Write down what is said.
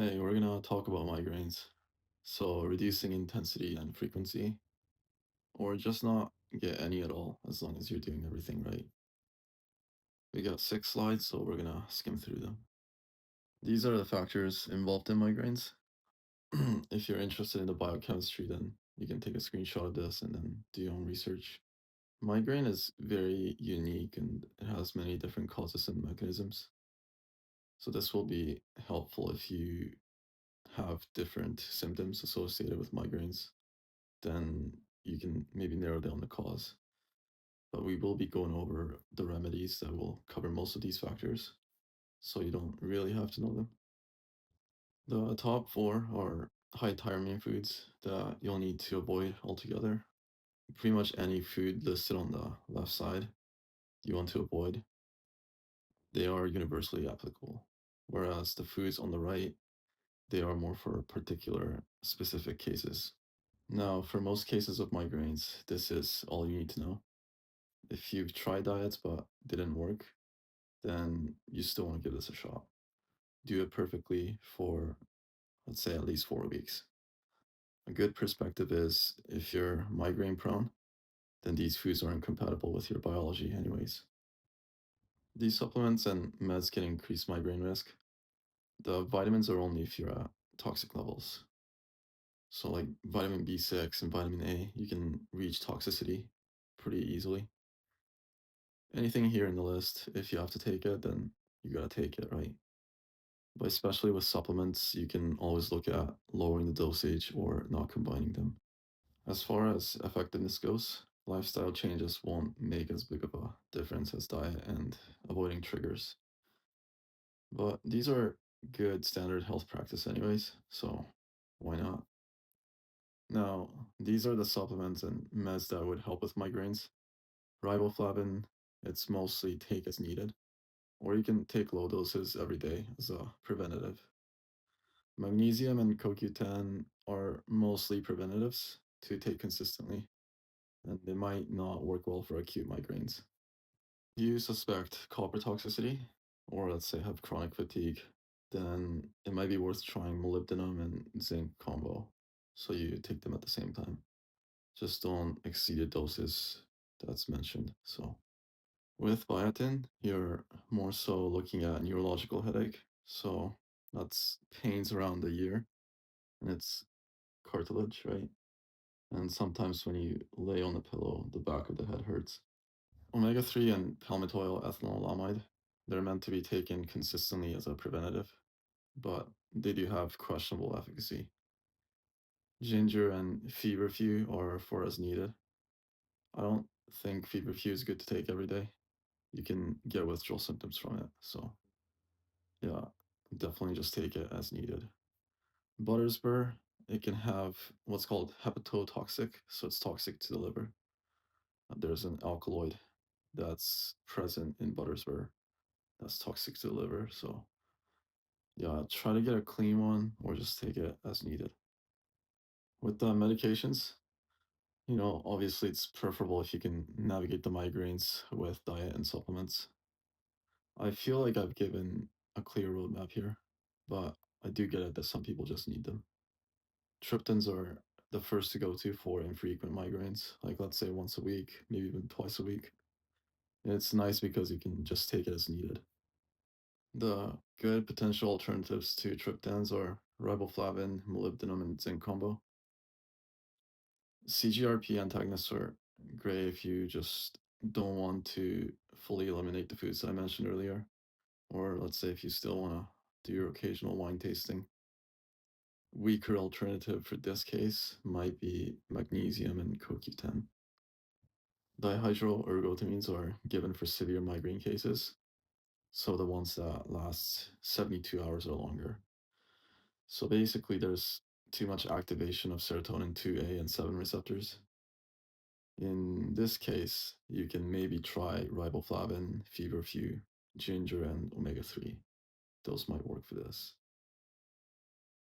Hey, we're gonna talk about migraines. So, reducing intensity and frequency, or just not get any at all, as long as you're doing everything right. We got 6 slides, so we're gonna skim through them. These are the factors involved in migraines. If you're interested in the biochemistry, then you can take a screenshot of this and then do your own research. Migraine is very unique and it has many different causes and mechanisms. So, this will be helpful if you have different symptoms associated with migraines. Then you can maybe narrow down the cause. But we will be going over the remedies that will cover most of these factors, so you don't really have to know them. The top four are high tyramine foods that you'll need to avoid altogether. Pretty much any food listed on the left side you want to avoid, they are universally applicable. Whereas the foods on the right, they are more for particular specific cases. Now, for most cases of migraines, this is all you need to know. If you've tried diets but didn't work, then you still want to give this a shot. Do it perfectly for, let's say, at least 4 weeks. A good perspective is if you're migraine prone, then these foods are incompatible with your biology, anyways. These supplements and meds can increase migraine risk. The vitamins are only if you're at toxic levels. So, like vitamin B6 and vitamin A, you can reach toxicity pretty easily. Anything here in the list, if you have to take it, then you gotta take it, right? But especially with supplements, you can always look at lowering the dosage or not combining them. As far as effectiveness goes, lifestyle changes won't make as big of a difference as diet and avoiding triggers. But these are good standard health practice anyways, so why not? Now, these are the supplements and meds that would help with migraines. Riboflavin, it's mostly take as needed, or you can take low doses every day as a preventative. Magnesium and CoQ10 are mostly preventatives to take consistently, and they might not work well for acute migraines. If you suspect copper toxicity, or let's say have chronic fatigue, then it might be worth trying molybdenum and zinc combo, so you take them at the same time. Just don't exceed the doses that's mentioned. So with biotin, you're more so looking at neurological headache, so that's pains around the ear, and it's cartilage, right? And sometimes when you lay on the pillow, the back of the head hurts. Omega 3 and palmitoyl ethanolamide, they're meant to be taken consistently as a preventative, but they do have questionable efficacy. Ginger and feverfew are for as needed. I don't think feverfew is good to take every day. You can get withdrawal symptoms from it, so yeah, definitely just take it as needed. Butterspur, it can have what's called hepatotoxic, so it's toxic to the liver. There's an alkaloid that's present in Butterspur that's toxic to the liver. So yeah, try to get a clean one or just take it as needed. With the medications, obviously it's preferable if you can navigate the migraines with diet and supplements. I feel like I've given a clear roadmap here, but I do get it that some people just need them. Triptans are the first to go to for infrequent migraines, like let's say once a week, maybe even twice a week. And it's nice because you can just take it as needed. The good potential alternatives to triptans are riboflavin, molybdenum, and zinc combo. CGRP antagonists are great if you just don't want to fully eliminate the foods that I mentioned earlier, or let's say if you still want to do your occasional wine tasting. Weaker alternative for this case might be magnesium and CoQ10. Dihydroergotamines are given for severe migraine cases, so the ones that last 72 hours or longer. So basically, there's too much activation of serotonin 2A and 7 receptors. In this case, you can maybe try riboflavin, feverfew, ginger, and omega 3. Those might work for this.